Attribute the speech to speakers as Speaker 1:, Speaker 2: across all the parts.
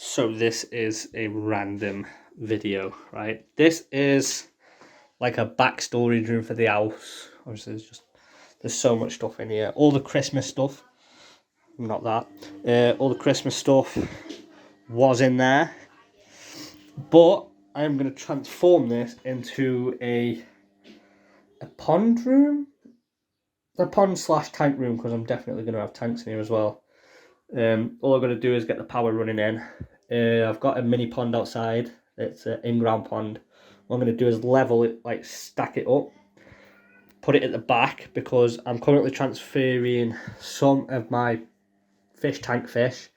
Speaker 1: So this is a random video, right? This is like a backstory room for the house. Obviously, there's so much stuff in here. All the Christmas stuff, not that. All the Christmas stuff was in there, but I am going to transform this into a pond room, a pond / tank room, because I'm definitely going to have tanks in here as well. All I've got to do is get the power running in. I've got a mini pond outside. It's an in-ground pond. What I'm going to do is level it, like stack it up, put it at the back, because I'm currently transferring some of my fish tank fish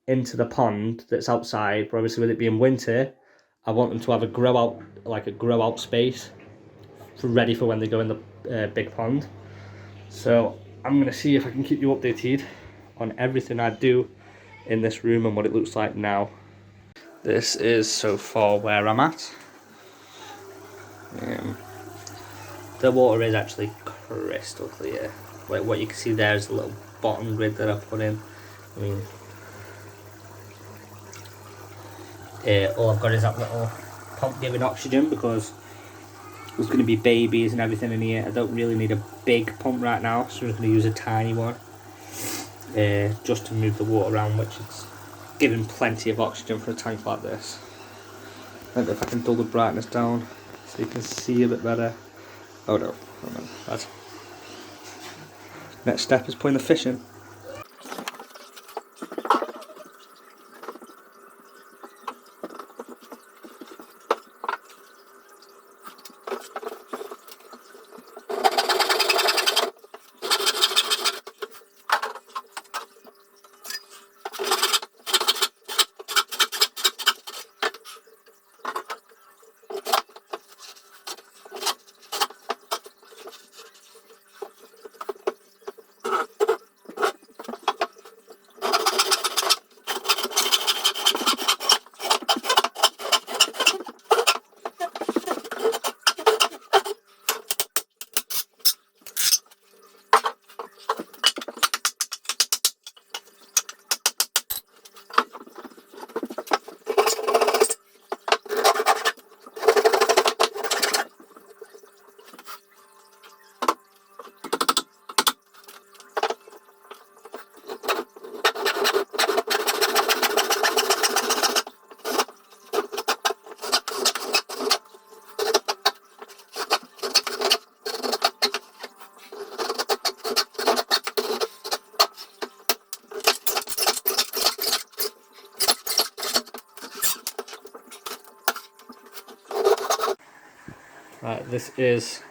Speaker 1: into the pond that's outside. But obviously with it being winter, I want them to have a grow out space ready for when they go in the big pond. So I'm going to see if I can keep you updated on everything I do in this room and what it looks like now. This is so far where I'm at. The water is actually crystal clear. Like what you can see there is a little bottom grid that I put in. I mean, all I've got is that little pump giving oxygen, because there's going to be babies and everything in here. I don't really need a big pump right now, so I'm going to use a tiny one just to move the water around, which is giving plenty of oxygen for a tank like this. I don't know if I can dull the brightness down so you can see a bit better. Oh no, that's... Next step is putting the fish in. Right, this is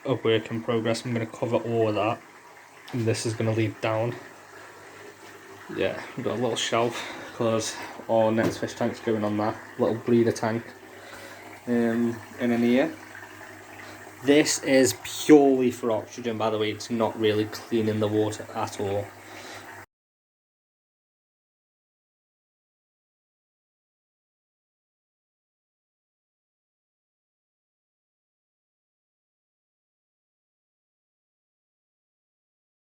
Speaker 1: a work in progress. I'm going to cover all of that, and this is going to lead down. Yeah, we've got a little shelf because all Nets fish tanks going on that little breeder tank in here. This is purely for oxygen, by the way. It's not really cleaning the water at all.